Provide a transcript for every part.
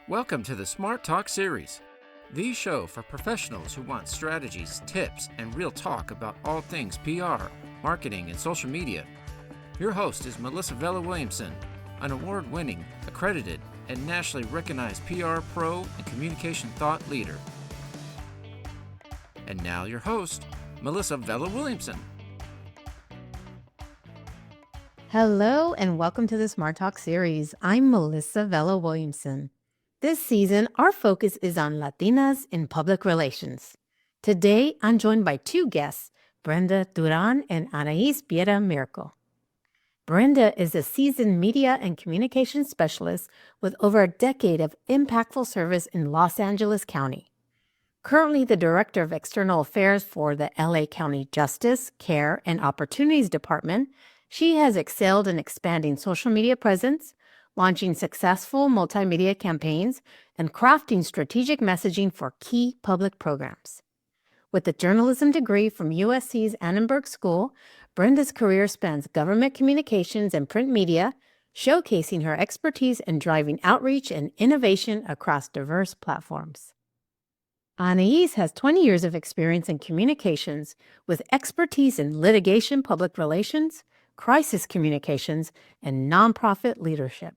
Welcome to the Smart Talk series, the show for professionals who want strategies, tips, and real talk about all things PR, marketing, and social media. Your host is Melissa Vela Williamson, an award-winning, accredited, and nationally recognized PR pro and communication thought leader. And now your host, Melissa Vela Williamson. Hello and welcome to the Smart Talk series. I'm Melissa Vela Williamson. This season, our focus is on Latinas in public relations. Today, I'm joined by two guests, Brenda Duran and Anais Biera Miracle. Brenda is a seasoned media and communications specialist with over a decade of impactful service in Los Angeles County. Currently the Director of External Affairs for the LA County Justice, Care, and Opportunities Department, she has excelled in expanding social media presence, launching successful multimedia campaigns, and crafting strategic messaging for key public programs. With a journalism degree from USC's Annenberg School, Brenda's career spans government communications and print media, showcasing her expertise in driving outreach and innovation across diverse platforms. Anais has 20 years of experience in communications with expertise in litigation, public relations, crisis communications, and nonprofit leadership.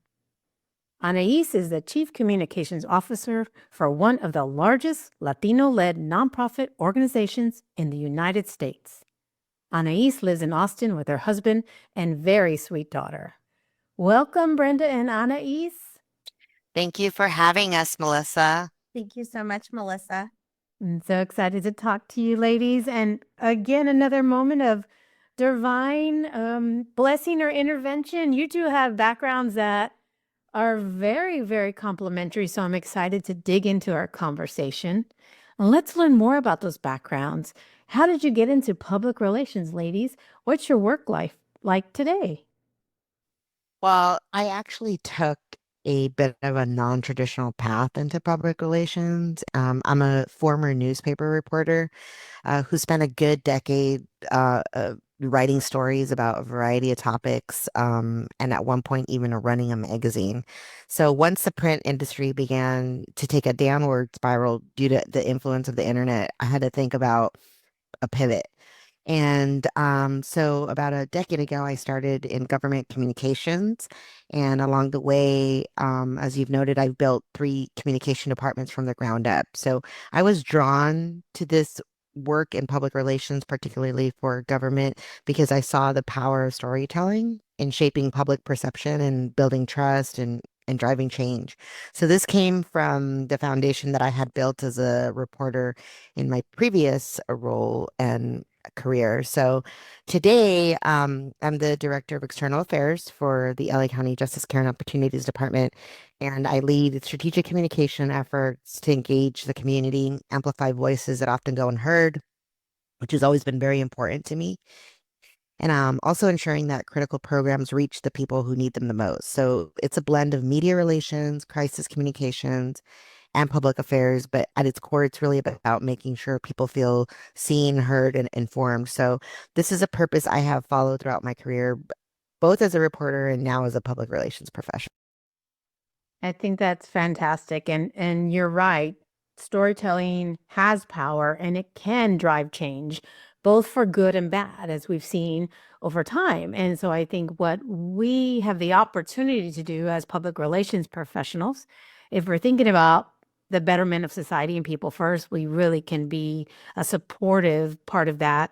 Anais is the Chief Communications Officer for one of the largest Latino-led nonprofit organizations in the United States. Anais lives in Austin with her husband and very sweet daughter. Welcome, Brenda and Anais. Thank you for having us, Melissa. Thank you so much, Melissa. I'm so excited to talk to you, ladies. And again, another moment of divine blessing or intervention. You two have backgrounds that are very, very complementary. So I'm excited to dig into our conversation. Let's learn more about those backgrounds. How did you get into public relations, ladies? What's your work life like today? Well, I actually took a bit of a non-traditional path into public relations. I'm a former newspaper reporter who spent a good decade writing stories about a variety of topics, and at one point even running a magazine. So once the print industry began to take a downward spiral due to the influence of the internet, I had to think about a pivot. And so about a decade ago, I started in government communications. And along the way, as you've noted, I've built 3 communication departments from the ground up. So I was drawn to this work in public relations, particularly for government, because I saw the power of storytelling in shaping public perception and building trust and driving change. So this came from the foundation that I had built as a reporter in my previous role and career. So today, I'm the Director of External Affairs for the LA County Justice, Care, and Opportunities Department, and I lead strategic communication efforts to engage the community, amplify voices that often go unheard, which has always been very important to me. And also ensuring that critical programs reach the people who need them the most. So it's a blend of media relations, crisis communications, and public affairs, but at its core, it's really about making sure people feel seen, heard, and informed. So this is a purpose I have followed throughout my career, both as a reporter and now as a public relations professional. I think that's fantastic. And you're right. Storytelling has power and it can drive change, both for good and bad, as we've seen over time. And so I think what we have the opportunity to do as public relations professionals, if we're thinking about the betterment of society and people first, we really can be a supportive part of that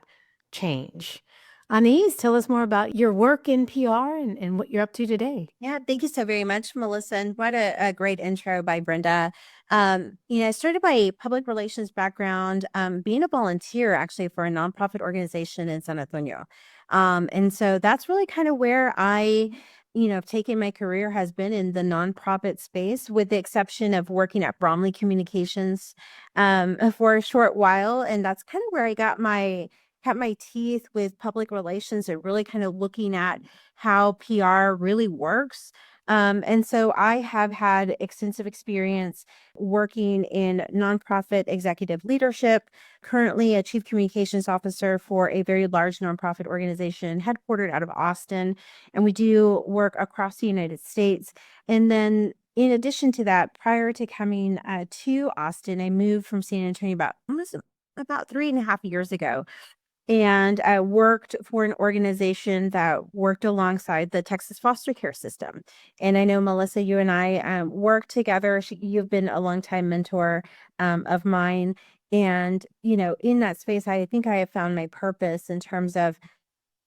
change. Anais, tell us more about your work in PR and what you're up to today. Yeah, thank you so very much, Melissa. And what a great intro by Brenda. I started my public relations background being a volunteer actually for a nonprofit organization in San Antonio. And so that's really kind of where have taken my career has been in the nonprofit space, with the exception of working at Bromley Communications for a short while. And that's kind of where I cut my teeth with public relations and really kind of looking at how PR really works. And so I have had extensive experience working in nonprofit executive leadership, currently a chief communications officer for a very large nonprofit organization headquartered out of Austin. And we do work across the United States. And then in addition to that, prior to coming to Austin, I moved from San Antonio about 3.5 years ago. And I worked for an organization that worked alongside the Texas foster care system. And I know, Melissa, you and I worked together. You've been a longtime mentor of mine. And, in that space, I think I have found my purpose in terms of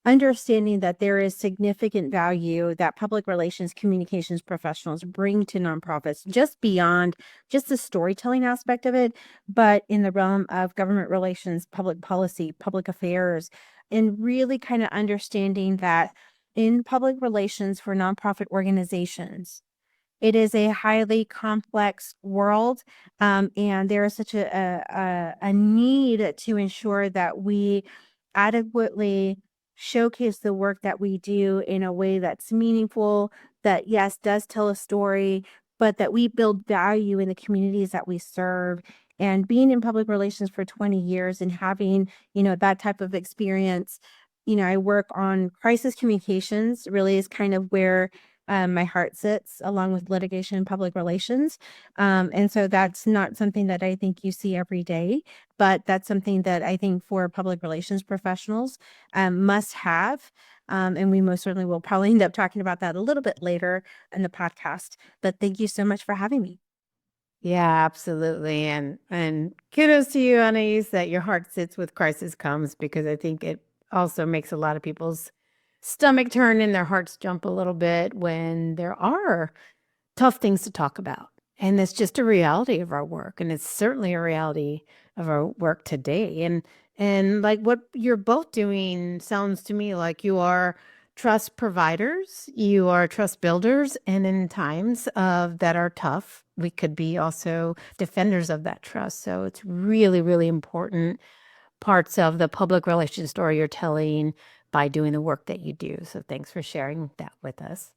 understanding that there is significant value that public relations communications professionals bring to nonprofits, just beyond just the storytelling aspect of it, but in the realm of government relations, public policy, public affairs, and really kind of understanding that in public relations for nonprofit organizations, it is a highly complex world, and there is such a need to ensure that we adequately showcase the work that we do in a way that's meaningful, that, yes, does tell a story, but that we build value in the communities that we serve. And being in public relations for 20 years and having, that type of experience, I work on crisis communications, really is kind of where my heart sits, along with litigation and public relations. And so that's not something that I think you see every day, but that's something that I think for public relations professionals must have. And we most certainly will probably end up talking about that a little bit later in the podcast. But thank you so much for having me. Yeah, absolutely. And kudos to you, Anais, that your heart sits with crisis comes, because I think it also makes a lot of people's stomach turn and their hearts jump a little bit when there are tough things to talk about. And it's just a reality of our work. And it's certainly a reality of our work today. And like what you're both doing sounds to me like you are trust providers, you are trust builders, and in times of that are tough, we could be also defenders of that trust. So it's really, really important parts of the public relations story you're telling by doing the work that you do. So thanks for sharing that with us.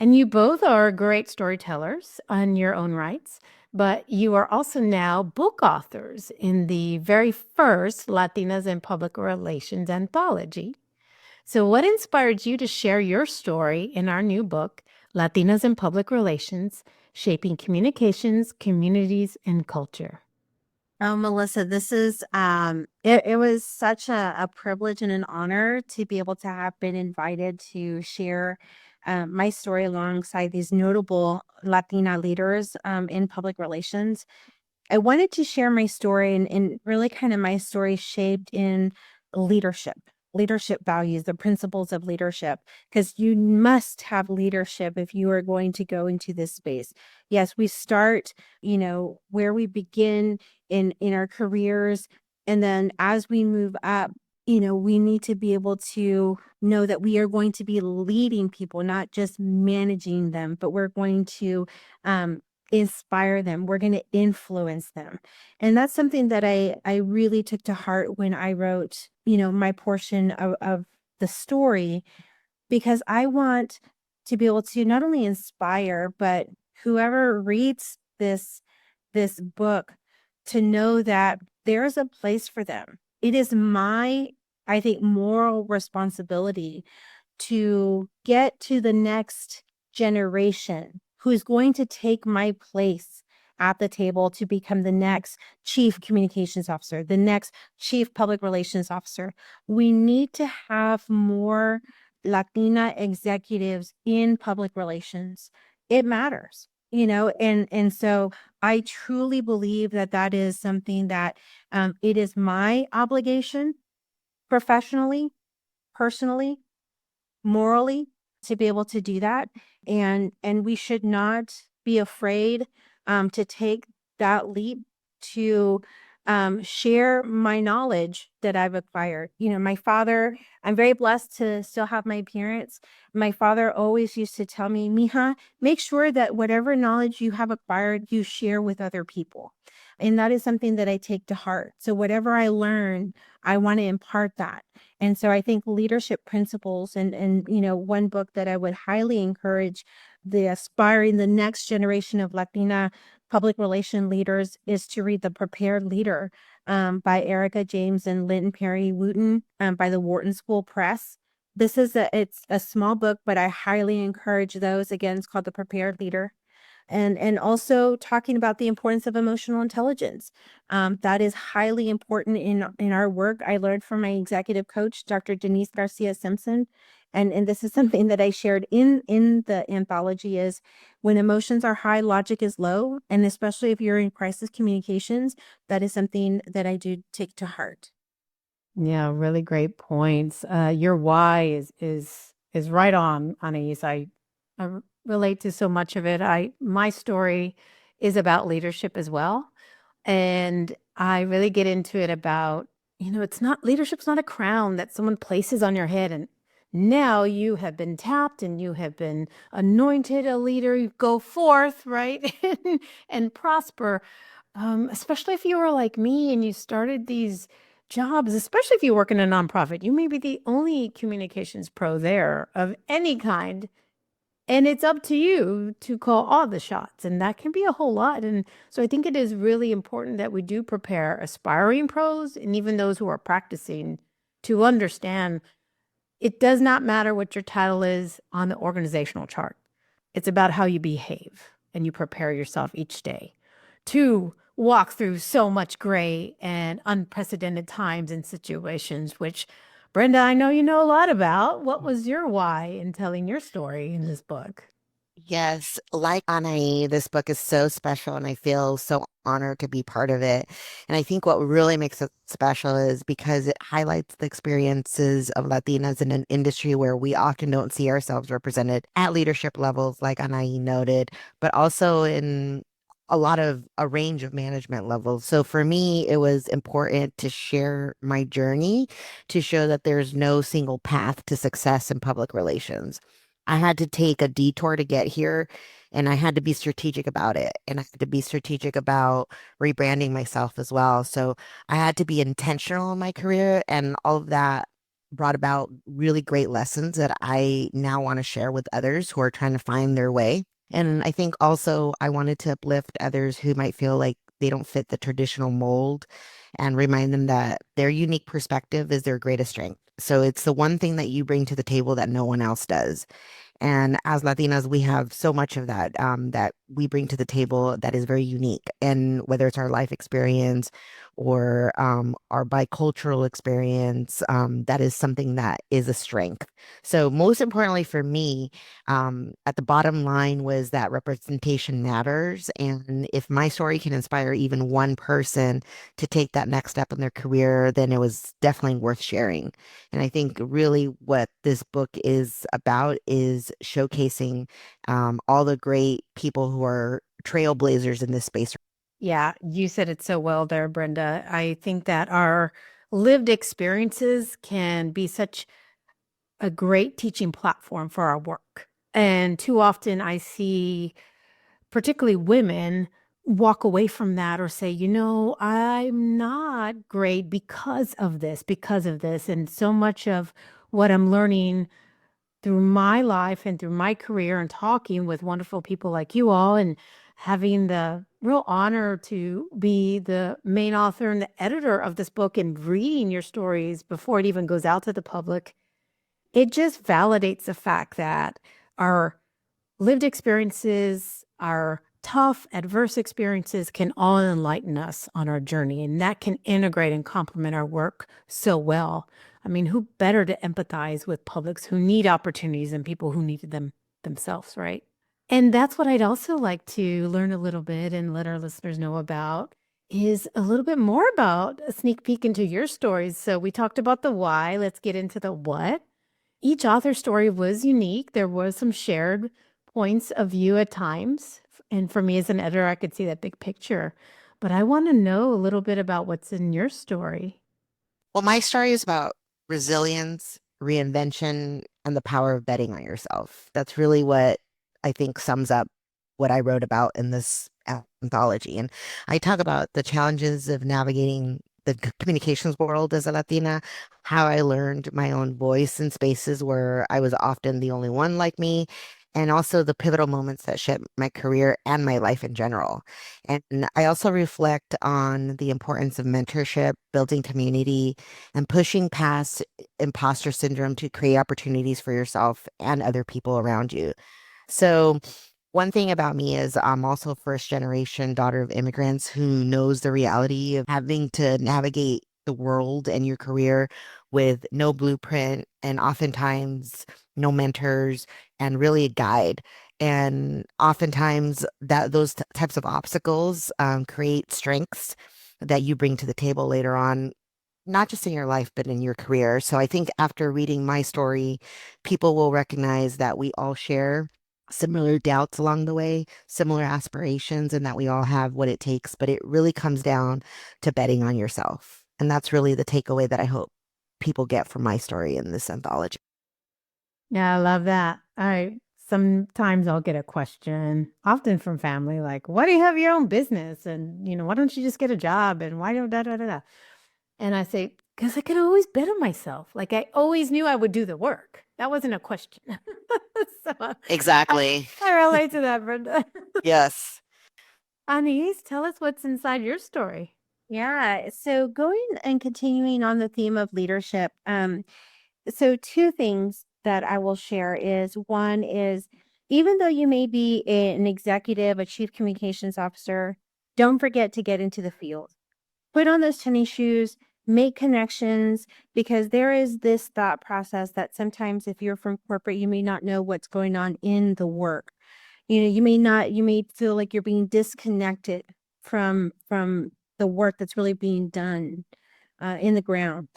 And you both are great storytellers on your own rights, but you are also now book authors in the very first Latinas in Public Relations anthology. So, what inspired you to share your story in our new book, Latinas in Public Relations Shaping Communications, Communities, and Culture? Oh, Melissa, this is it was such a privilege and an honor to be able to have been invited to share my story alongside these notable Latina leaders in public relations. I wanted to share my story and really kind of my story shaped in leadership, leadership values, the principles of leadership, because you must have leadership if you are going to go into this space. Yes, we start, where we begin in our careers. And then as we move up, we need to be able to know that we are going to be leading people, not just managing them, but we're going to inspire them. We're going to influence them. And that's something that I really took to heart when I wrote, my portion of the story, because I want to be able to not only inspire, but whoever reads this book to know that there's a place for them. It is my, I think, moral responsibility to get to the next generation who is going to take my place at the table to become the next chief communications officer, the next chief public relations officer. We need to have more Latina executives in public relations. It matters, and so I truly believe that that is something that it is my obligation professionally, personally, morally, to be able to do that. And we should not be afraid to take that leap to share my knowledge that I've acquired. My father, I'm very blessed to still have my parents. My father always used to tell me, Mija, make sure that whatever knowledge you have acquired, you share with other people. And that is something that I take to heart. So whatever I learn, I want to impart that. And so I think leadership principles and one book that I would highly encourage the next generation of Latina public relation leaders is to read The Prepared Leader by Erica James and Linton Perry Wooten by the Wharton School Press. It's a small book, but I highly encourage those. Again, it's called The Prepared Leader. And also talking about the importance of emotional intelligence. That is highly important in our work. I learned from my executive coach, Dr. Denise Garcia Simpson, and this is something that I shared in the anthology, is when emotions are high, logic is low, and especially if you're in crisis communications, that is something that I do take to heart. Yeah, really great points. Your why is right on, Anais. I relate to so much of it. My story is about leadership as well, and I really get into it about, it's not leadership's not a crown that someone places on your head, and now you have been tapped and you have been anointed a leader. You go forth, right, and prosper. Especially if you were like me and you started these jobs, especially if you work in a nonprofit, you may be the only communications pro there of any kind. And it's up to you to call all the shots. And that can be a whole lot. And so I think it is really important that we do prepare aspiring pros and even those who are practicing to understand it does not matter what your title is on the organizational chart. It's about how you behave and you prepare yourself each day to walk through so much gray and unprecedented times and situations, which, Brenda, I know you know a lot about. What was your why in telling your story in this book? Yes, like Anai, this book is so special and I feel so honored to be part of it. And I think what really makes it special is because it highlights the experiences of Latinas in an industry where we often don't see ourselves represented at leadership levels, like Anai noted, but also in a lot of a range of management levels. So for me, it was important to share my journey to show that there's no single path to success in public relations. I had to take a detour to get here, and I had to be strategic about it. And I had to be strategic about rebranding myself as well. So I had to be intentional in my career, and all of that brought about really great lessons that I now want to share with others who are trying to find their way. And I think also I wanted to uplift others who might feel like they don't fit the traditional mold and remind them that their unique perspective is their greatest strength. So it's the one thing that you bring to the table that no one else does. And as Latinas, we have so much of that that we bring to the table that is very unique. And whether it's our life experience or our bicultural experience, that is something that is a strength. So most importantly for me, at the bottom line was that representation matters. And if my story can inspire even one person to take that next step in their career, then it was definitely worth sharing. And I think really what this book is about is showcasing all the great people who are trailblazers in this space. Yeah, you said it so well there, Brenda. I think that our lived experiences can be such a great teaching platform for our work. And too often I see, particularly women, walk away from that or say, I'm not great because of this, because of this. And so much of what I'm learning through my life and through my career and talking with wonderful people like you all and having the real honor to be the main author and the editor of this book and reading your stories before it even goes out to the public, it just validates the fact that our lived experiences, our tough, adverse experiences can all enlighten us on our journey, and that can integrate and complement our work so well. I mean, who better to empathize with publics who need opportunities than people who needed them themselves, right? And that's what I'd also like to learn a little bit and let our listeners know about is a little bit more about a sneak peek into your stories. So we talked about the why. Let's get into the what. Each author's story was unique. There was some shared points of view at times. And for me as an editor, I could see that big picture. But I want to know a little bit about what's in your story. Well, my story is about resilience, reinvention, and the power of betting on yourself. That's really what I think sums up what I wrote about in this anthology. And I talk about the challenges of navigating the communications world as a Latina, how I learned my own voice in spaces where I was often the only one like me, and also the pivotal moments that shaped my career and my life in general. And I also reflect on the importance of mentorship, building community, and pushing past imposter syndrome to create opportunities for yourself and other people around you. So One thing about me is I'm also a first generation daughter of immigrants who knows the reality of having to navigate the world and your career with no blueprint and oftentimes no mentors and really a guide. And oftentimes that those types of obstacles create strengths that you bring to the table later on, not just in your life, but in your career. So I think after reading my story, people will recognize that we all share similar doubts along the way, similar aspirations, and that we all have what it takes. But it really comes down to betting on yourself. And that's really the takeaway that I hope people get from my story in this anthology. Yeah, I love that. I sometimes I'll get a question, often from family, like, "Why do you have your own business?" And why don't you just get a job? And why don't da da da da? And I say, because I could always bet on myself. Like I always knew I would do the work. That wasn't a question. So I, Exactly. I relate to that, Brenda. Yes. Anais, tell us what's inside your story. Yeah. So going and continuing on the theme of leadership, so two things that I will share is one is even though you may be an executive, a chief communications officer, don't forget to get into the field. Put on those tennis shoes, make connections, because there is this thought process that sometimes if you're from corporate, you may not know what's going on in the work. You may feel like you're being disconnected from the work that's really being done in the ground.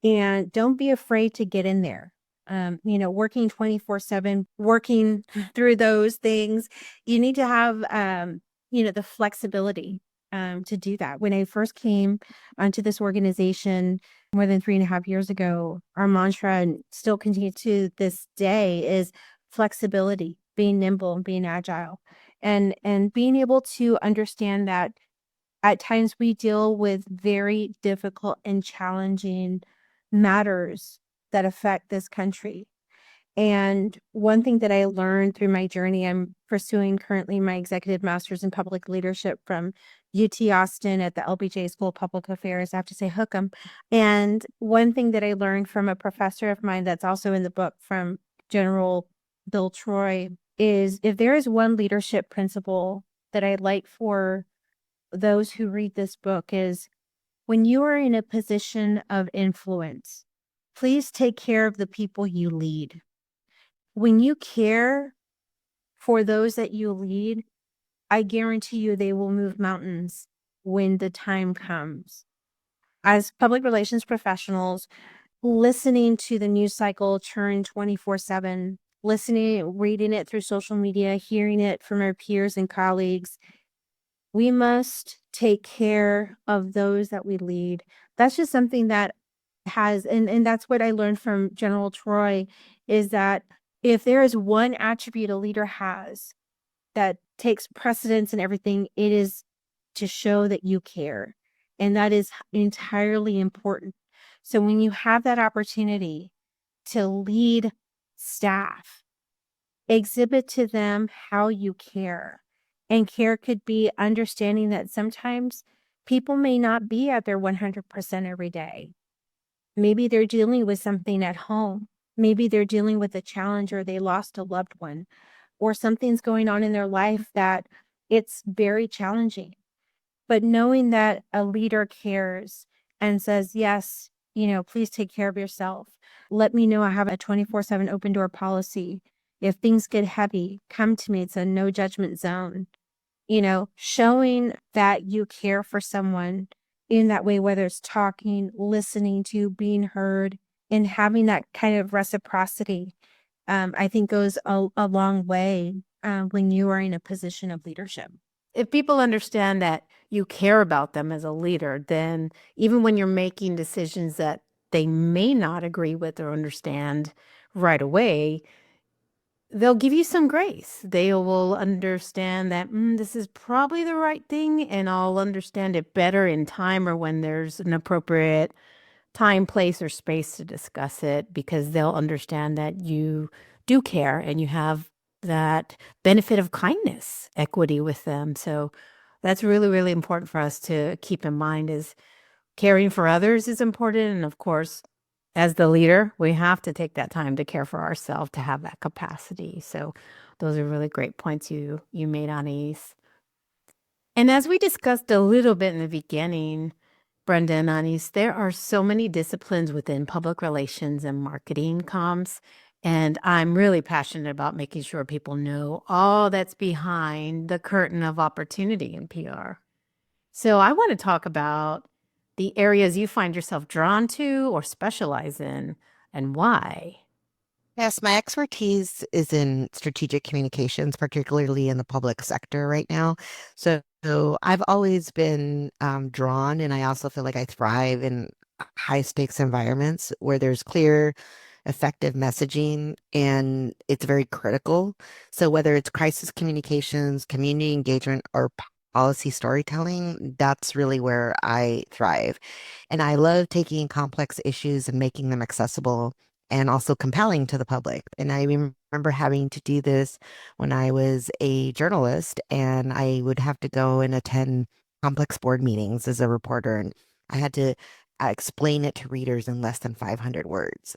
And don't be afraid to get in there. Working 24/7, working through those things, you need to have, the flexibility to do that. When I first came onto this organization more than 3.5 years ago, our mantra, and still continue to this day, is flexibility, being nimble and being agile, and being able to understand that at times we deal with very difficult and challenging matters that affect this country. And one thing that I learned through my journey, I'm pursuing currently my executive master's in public leadership from UT Austin at the LBJ School of Public Affairs. I have to say, hook 'em. And one thing that I learned from a professor of mine that's also in the book from General Bill Troy is if there is one leadership principle that I'd like for those who read this book is when you are in a position of influence, please take care of the people you lead. When you care for those that you lead, I guarantee you they will move mountains when the time comes. As public relations professionals, listening to the news cycle churn 24/7, listening, reading it through social media, hearing it from our peers and colleagues, we must take care of those that we lead. That's just something that and that's what I learned from General Troy is that if there is one attribute a leader has that takes precedence in everything, it is to show that you care. And that is entirely important. So when you have that opportunity to lead staff, exhibit to them how you care. And care could be understanding that sometimes people may not be at their 100% every day. Maybe they're dealing with something at home. Maybe they're dealing with a challenge or they lost a loved one or something's going on in their life that it's very challenging. But knowing that a leader cares and says, yes, please take care of yourself. Let me know I have a 24/7 open door policy. If things get heavy, come to me. It's a no judgment zone. Showing that you care for someone in that way, whether it's talking, listening to, being heard, and having that kind of reciprocity, I think goes a long way when you are in a position of leadership. If people understand that you care about them as a leader, then even when you're making decisions that they may not agree with or understand right away, they'll give you some grace. They will understand that this is probably the right thing, and I'll understand it better in time or when there's an appropriate time, place, or space to discuss it because they'll understand that you do care and you have that benefit of kindness, equity with them. So that's really, really important for us to keep in mind is caring for others is important. And of course, as the leader, we have to take that time to care for ourselves to have that capacity. So those are really great points you made, Anais. And as we discussed a little bit in the beginning, Brenda and Anais, there are so many disciplines within public relations and marketing comms. And I'm really passionate about making sure people know all that's behind the curtain of opportunity in PR. So I want to talk about the areas you find yourself drawn to or specialize in and why. Yes, my expertise is in strategic communications, particularly in the public sector right now. So I've always been drawn, and I also feel like I thrive in high stakes environments where there's clear, effective messaging and it's very critical. So whether it's crisis communications, community engagement, or policy storytelling, that's really where I thrive. And I love taking complex issues and making them accessible and also compelling to the public. And I remember having to do this when I was a journalist, and I would have to go and attend complex board meetings as a reporter, and I had to explain it to readers in less than 500 words.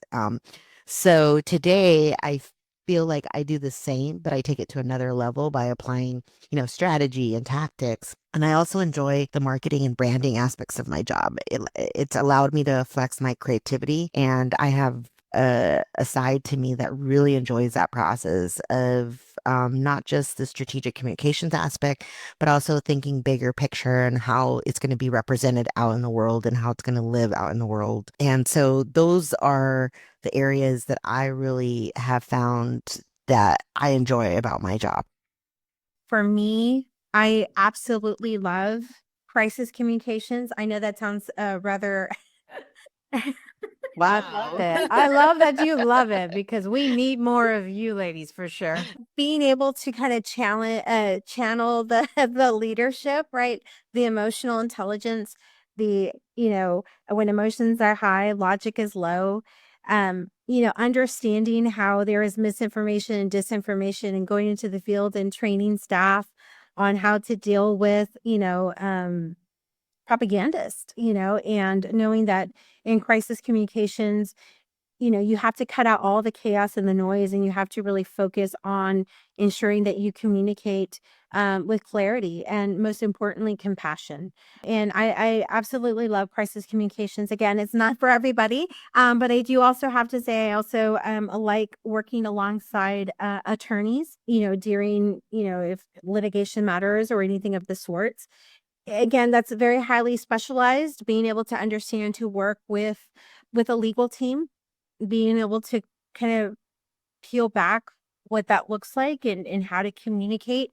So today I feel like I do the same, but I take it to another level by applying, strategy and tactics. And I also enjoy the marketing and branding aspects of my job. It's allowed me to flex my creativity, and I have a side to me that really enjoys that process of not just the strategic communications aspect, but also thinking bigger picture and how it's going to be represented out in the world and how it's going to live out in the world. And so those are the areas that I really have found that I enjoy about my job. For me, I absolutely love crisis communications. I know that sounds rather Wow. I love it. I love that you love it because we need more of you ladies for sure. being able to kind of channel the the leadership, right? The emotional intelligence, when emotions are high, logic is low. Understanding how there is misinformation and disinformation and going into the field and training staff on how to deal with, propagandists, and knowing that in crisis communications, you have to cut out all the chaos and the noise, and you have to really focus on ensuring that you communicate with clarity and, most importantly, compassion. And I absolutely love crisis communications. Again, it's not for everybody, but I do also have to say I also like working alongside attorneys, during, if litigation matters or anything of the sorts. Again, that's very highly specialized, being able to understand to work with a legal team, being able to kind of peel back what that looks like and how to communicate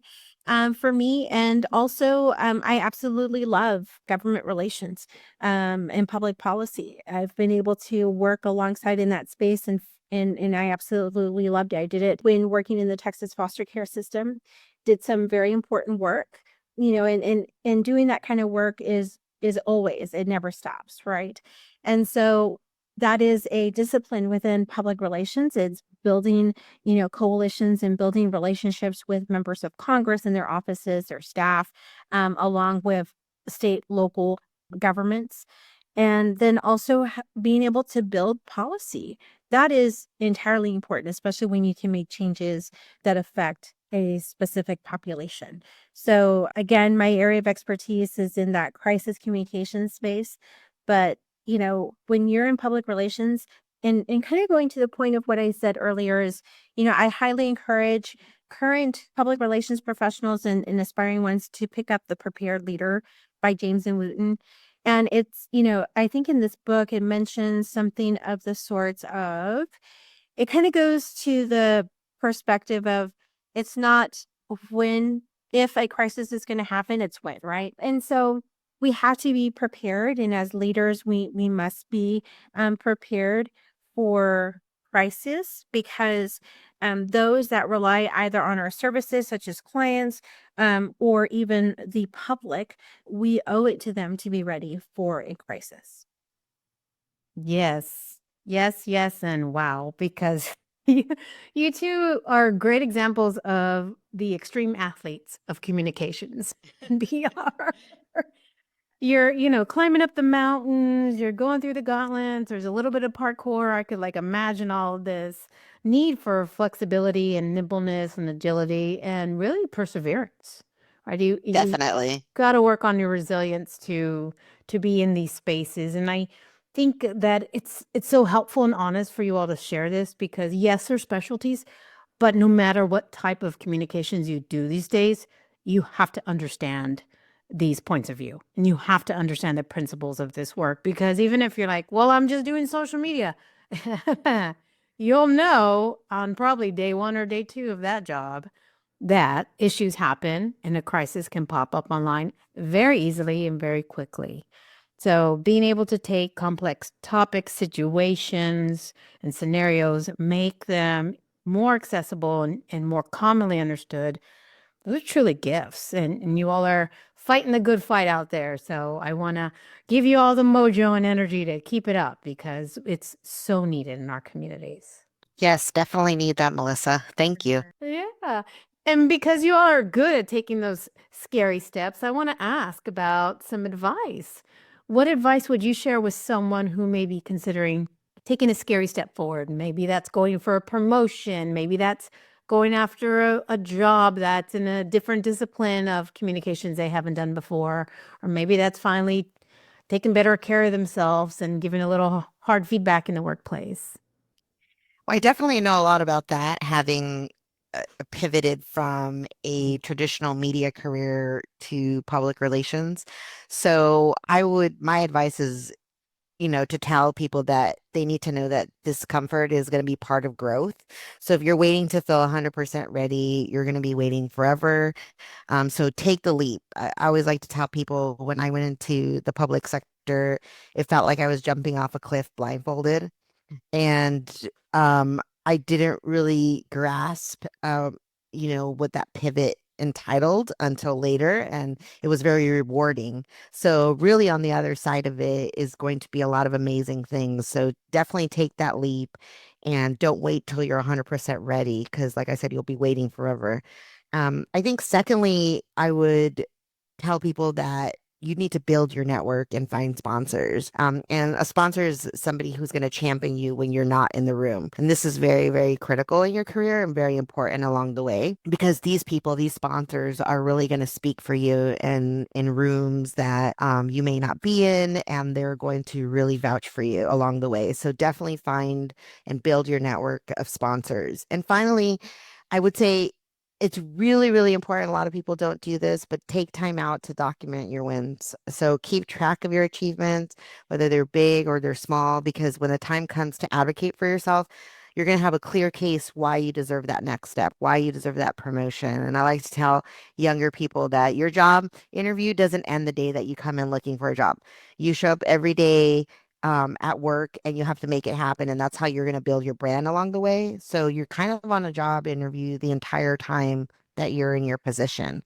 for me. And also, I absolutely love government relations and public policy. I've been able to work alongside in that space, and I absolutely loved it. I did it when working in the Texas foster care system, did some very important work, and doing that kind of work is always, it never stops, right? And so that is a discipline within public relations. It's building, coalitions and building relationships with members of Congress and their offices, their staff, along with state, local governments. And then also being able to build policy. That is entirely important, especially when you can make changes that affect a specific population. So again, my area of expertise is in that crisis communication space. But when you're in public relations, and kind of going to the point of what I said earlier is, I highly encourage current public relations professionals and aspiring ones to pick up The Prepared Leader by James and Wooten. And it's, I think in this book, it mentions something of the sorts of, it kind of goes to the perspective of it's not when, if a crisis is going to happen, it's when, right? And so we have to be prepared. And as leaders, we must be prepared for crisis, because those that rely either on our services, such as clients, or even the public, we owe it to them to be ready for a crisis. Yes. Yes, yes, and wow, because you, you two are great examples of the extreme athletes of communications and PR. you're, climbing up the mountains, you're going through the gauntlets, there's a little bit of parkour. I could like imagine all of this need for flexibility and nimbleness and agility and really perseverance. Right? You Definitely. got to work on your resilience to be in these spaces. And I think that it's so helpful and honest for you all to share this because yes, there's specialties, but no matter what type of communications you do these days, you have to understand these points of view and you have to understand the principles of this work because even if you're like, well, I'm just doing social media, you'll know on probably day 1 or day 2 of that job that issues happen and a crisis can pop up online very easily and very quickly. So being able to take complex topics, situations, and scenarios, make them more accessible and more commonly understood, those are truly gifts. And you all are fighting the good fight out there. So I want to give you all the mojo and energy to keep it up because it's so needed in our communities. Yes, definitely need that, Melissa. Thank you. Yeah. And because you all are good at taking those scary steps, I want to ask about some advice. What advice would you share with someone who may be considering taking a scary step forward? Maybe that's going for a promotion, maybe that's going after a job that's in a different discipline of communications they haven't done before, or maybe that's finally taking better care of themselves and giving a little hard feedback in the workplace. Well, I definitely know a lot about that, having pivoted from a traditional media career to public relations. So my advice is, to tell people that they need to know that discomfort is going to be part of growth. So if you're waiting to feel 100% ready, you're going to be waiting forever. So take the leap. I always like to tell people when I went into the public sector, it felt like I was jumping off a cliff blindfolded. And I didn't really grasp, what that pivot entitled until later, and it was very rewarding. So really on the other side of it is going to be a lot of amazing things. So definitely take that leap and don't wait till you're 100% ready because like I said, you'll be waiting forever. I think secondly, I would tell people that you need to build your network and find sponsors. And a sponsor is somebody who's going to champion you when you're not in the room. And this is very, very critical in your career and very important along the way because these people, these sponsors are really going to speak for you in rooms that you may not be in, and they're going to really vouch for you along the way. So definitely find and build your network of sponsors. And finally, I would say it's really, really important. A lot of people don't do this, but take time out to document your wins. So keep track of your achievements, whether they're big or they're small, because when the time comes to advocate for yourself, you're going to have a clear case why you deserve that next step, why you deserve that promotion. And I like to tell younger people that your job interview doesn't end the day that you come in looking for a job. You show up every day at work and you have to make it happen. And that's how you're going to build your brand along the way. So you're kind of on a job interview the entire time that you're in your position.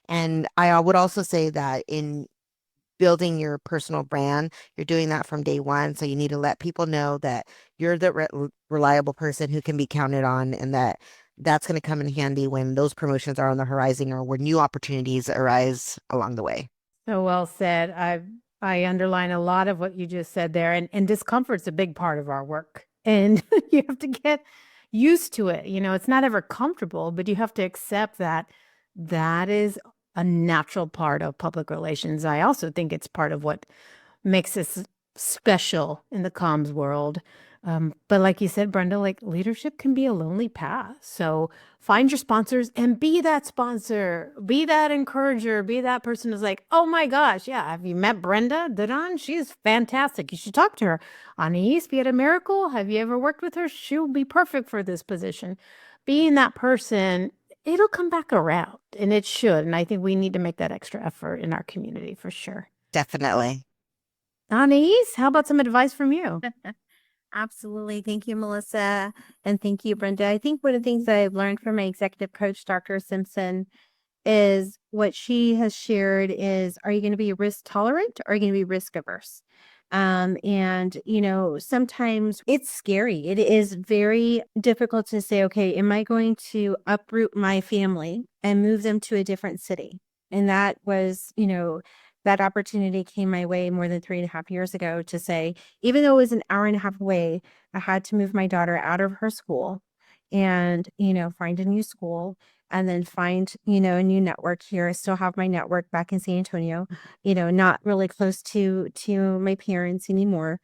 And I would also say that in building your personal brand, you're doing that from day one. So you need to let people know that you're the reliable person who can be counted on and that that's going to come in handy when those promotions are on the horizon or when new opportunities arise along the way. So well said. I underline a lot of what you just said there, and discomfort's a big part of our work, and you have to get used to it. It's not ever comfortable, but you have to accept that that is a natural part of public relations. I also think it's part of what makes us special in the comms world. But like you said, Brenda, like leadership can be a lonely path. So find your sponsors and be that sponsor, be that encourager, be that person who's like, oh my gosh, yeah, have you met Brenda Duran? She's fantastic. You should talk to her. Anais Biera Miracle, have you ever worked with her? She'll be perfect for this position. Being that person, it'll come back around and it should. And I think we need to make that extra effort in our community for sure. Definitely. Anais, how about some advice from you? Absolutely. Thank you, Melissa. And thank you, Brenda. I think one of the things that I've learned from my executive coach, Dr. Simpson, is what she has shared is, are you going to be risk tolerant or are you going to be risk averse? And sometimes it's scary. It is very difficult to say, okay, am I going to uproot my family and move them to a different city? And that was, that opportunity came my way more than 3.5 years ago to say, even though it was an hour and a half away, I had to move my daughter out of her school and, find a new school and then find, a new network here. I still have my network back in San Antonio, not really close to my parents anymore.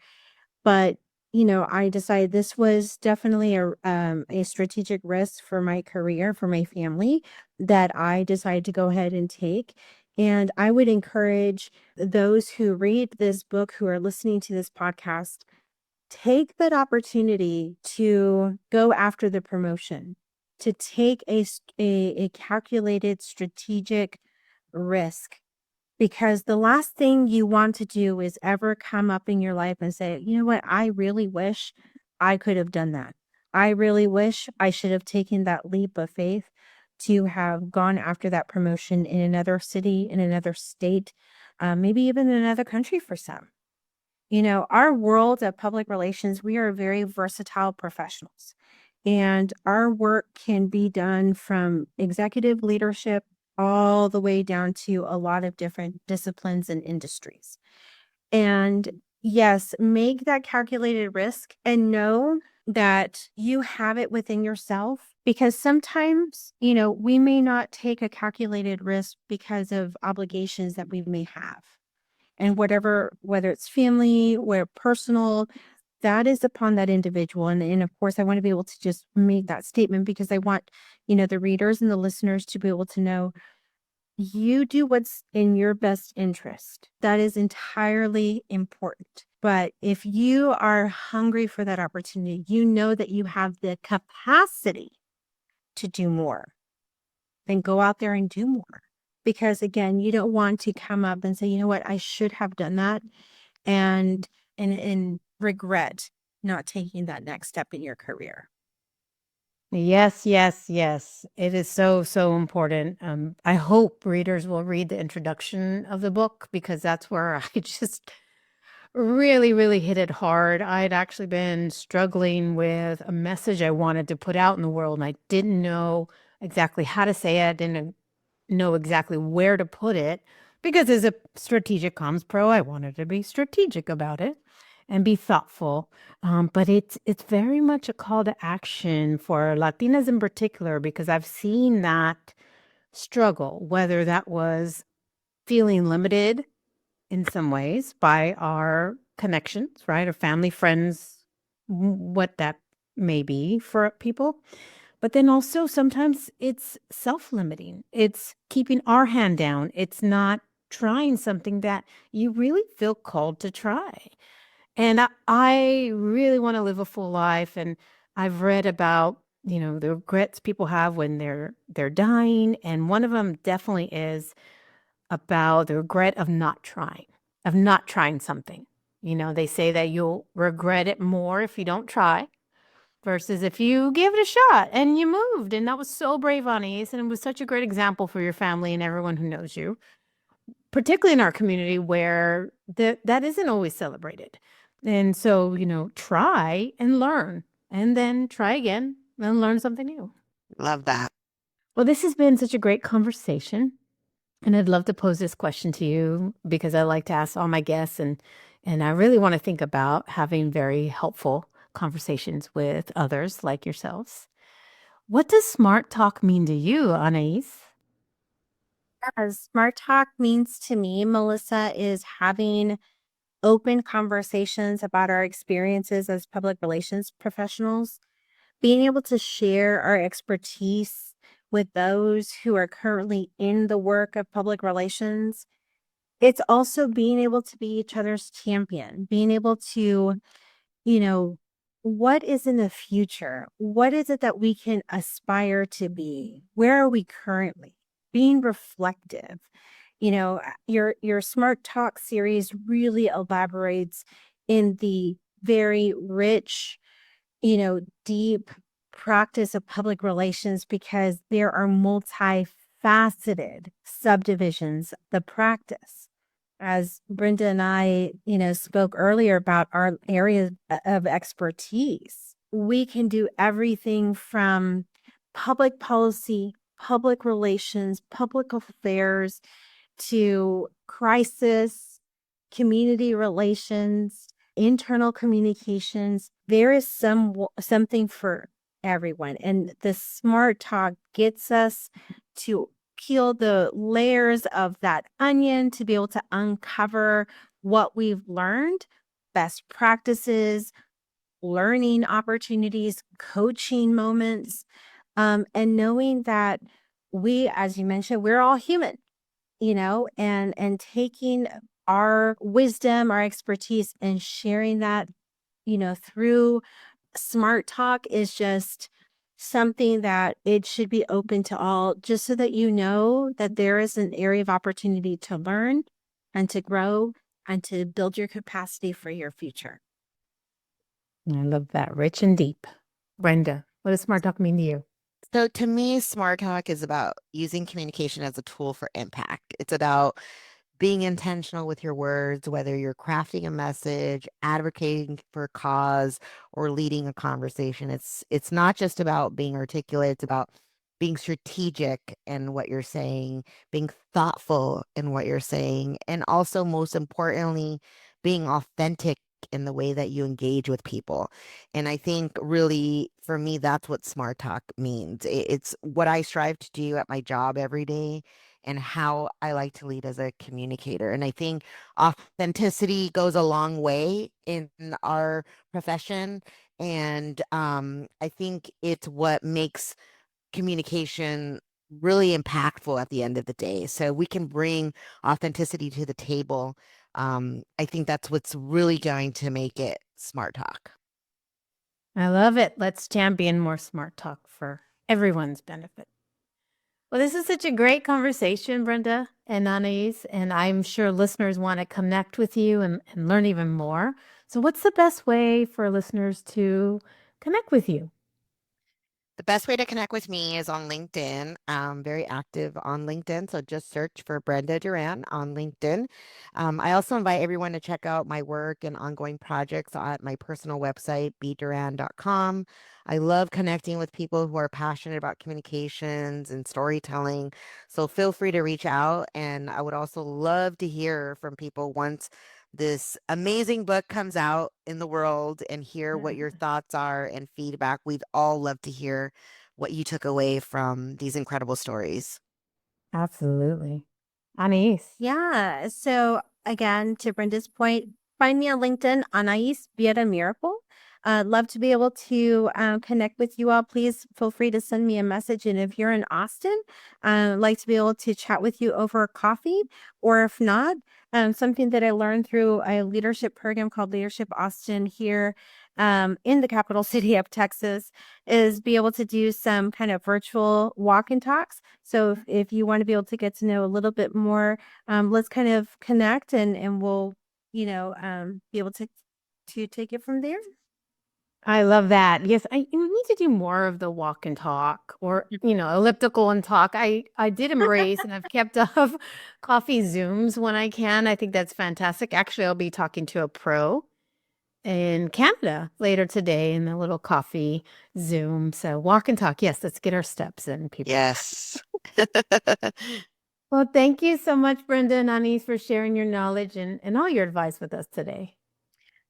But, I decided this was definitely a strategic risk for my career, for my family, that I decided to go ahead and take. And I would encourage those who read this book, who are listening to this podcast, take that opportunity to go after the promotion, to take a calculated strategic risk, because the last thing you want to do is ever come up in your life and say, you know what, I really wish I could have done that. I really wish I should have taken that leap of faith to have gone after that promotion in another city, in another state, maybe even in another country for some. Our world of public relations, we are very versatile professionals, and our work can be done from executive leadership all the way down to a lot of different disciplines and industries. And yes, make that calculated risk and know that you have it within yourself, because sometimes, we may not take a calculated risk because of obligations that we may have. And whether it's family or personal, that is upon that individual. And of course, I want to be able to just make that statement because I want, the readers and the listeners to be able to know you do what's in your best interest. That is entirely important. But if you are hungry for that opportunity, you know that you have the capacity to do more, then go out there and do more. Because again, you don't want to come up and say, you know what, I should have done that, and regret not taking that next step in your career. Yes, yes, yes. It is so, so important. I hope readers will read the introduction of the book, because that's where I just really, really hit it hard. I had actually been struggling with a message I wanted to put out in the world, and I didn't know exactly how to say it. I didn't know exactly where to put it, because as a strategic comms pro, I wanted to be strategic about it and be thoughtful. But it's very much a call to action for Latinas in particular, because I've seen that struggle, whether that was feeling limited in some ways by our connections, right? Or family, friends, what that may be for people. But then also sometimes it's self-limiting. It's keeping our hand down. It's not trying something that you really feel called to try. And I really want to live a full life. And I've read about, the regrets people have when they're dying. And one of them definitely is about the regret of not trying something. They say that you'll regret it more if you don't try versus if you give it a shot and you moved. And that was so brave, Anais, and it was such a great example for your family and everyone who knows you, particularly in our community where that isn't always celebrated. And so, try and learn, and then try again and learn something new. Love that. Well, this has been such a great conversation. And I'd love to pose this question to you because I like to ask all my guests, and I really want to think about having very helpful conversations with others like yourselves. What does smart talk mean to you, Anais? As smart talk means to me, Melissa, is having open conversations about our experiences as public relations professionals, being able to share our expertise with those who are currently in the work of public relations. It's also being able to be each other's champion, being able to, you know, what is in the future? What is it that we can aspire to be? Where are we currently? Being reflective. Your Smart Talk series really elaborates in the very rich, deep practice of public relations, because there are multifaceted subdivisions, the practice. As Brenda and I, spoke earlier about our areas of expertise, we can do everything from public policy, public relations, public affairs, to crisis, community relations, internal communications. There is something for everyone. And the smart talk gets us to peel the layers of that onion to be able to uncover what we've learned, best practices, learning opportunities, coaching moments, and knowing that we, as you mentioned, we're all human, and taking our wisdom, our expertise, and sharing that, through smart talk is just something that it should be open to all, just so that that there is an area of opportunity to learn and to grow and to build your capacity for your future. I love that. Rich and deep. Brenda, what does smart talk mean to you? So to me, smart talk is about using communication as a tool for impact. It's about being intentional with your words, whether you're crafting a message, advocating for a cause, or leading a conversation. It's not just about being articulate, it's about being strategic in what you're saying, being thoughtful in what you're saying, and also most importantly, being authentic in the way that you engage with people. And I think really for me, that's what smart talk means. It's what I strive to do at my job every day and how I like to lead as a communicator. And I think authenticity goes a long way in our profession. And I think it's what makes communication really impactful at the end of the day. So we can bring authenticity to the table. I think that's what's really going to make it smart talk. I love it. Let's champion more smart talk for everyone's benefit. Well, this is such a great conversation, Brenda and Anais, and I'm sure listeners want to connect with you and learn even more. So what's the best way for listeners to connect with you? The best way to connect with me is on LinkedIn. I'm very active on LinkedIn, so just search for Brenda Duran on LinkedIn. I also invite everyone to check out my work and ongoing projects at my personal website, bduran.com. I love connecting with people who are passionate about communications and storytelling, so feel free to reach out. And I would also love to hear from people once this amazing book comes out in the world and hear what your thoughts are and feedback. We'd all love to hear what you took away from these incredible stories. Absolutely. Anais. Yeah. So again, to Brenda's point, find me on LinkedIn, Anais Biera Miracle. Love to be able to connect with you all. Please feel free to send me a message. And if you're in Austin, I'd like to be able to chat with you over coffee. Or if not, something that I learned through a leadership program called Leadership Austin here in the capital city of Texas is be able to do some kind of virtual walk and talks. So if you want to be able to get to know a little bit more, let's kind of connect and we'll, be able to take it from there. I love that. Yes, you need to do more of the walk and talk or, elliptical and talk. I did embrace and I've kept up coffee Zooms when I can. I think that's fantastic. Actually, I'll be talking to a pro in Canada later today in a little coffee Zoom. So walk and talk. Yes, let's get our steps in, people. Yes. Well, thank you so much, Brenda and Anais, for sharing your knowledge and all your advice with us today.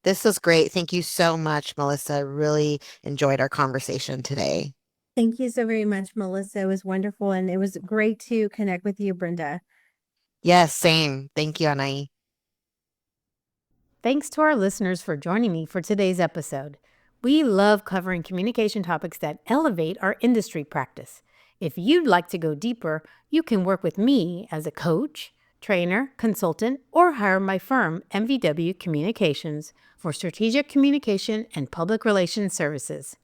This was great. Thank you so much, Melissa. Really enjoyed our conversation today. Thank you so very much, Melissa. It was wonderful. And it was great to connect with you, Brenda. Yes, same. Thank you, Anais. Thanks to our listeners for joining me for today's episode. We love covering communication topics that elevate our industry practice. If you'd like to go deeper, you can work with me as a coach, trainer, consultant, or hire my firm, MVW Communications, for strategic communication and public relations services.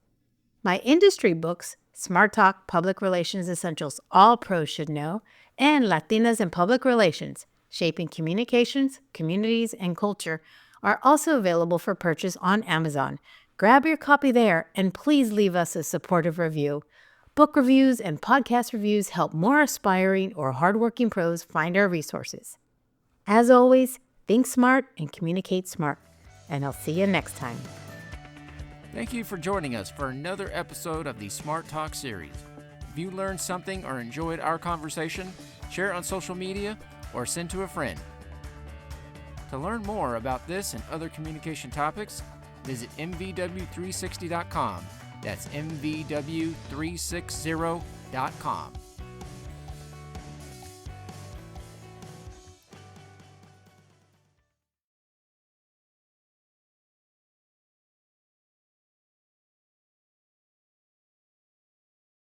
My industry books, Smart Talk, Public Relations Essentials All Pros Should Know, and Latinas in Public Relations, Shaping Communications, Communities, and Culture, are also available for purchase on Amazon. Grab your copy there and please leave us a supportive review. Book reviews and podcast reviews help more aspiring or hardworking pros find our resources. As always, think smart and communicate smart. And I'll see you next time. Thank you for joining us for another episode of the Smart Talk series. If you learned something or enjoyed our conversation, share it on social media or send to a friend. To learn more about this and other communication topics, visit mvw360.com. That's mvw360.com.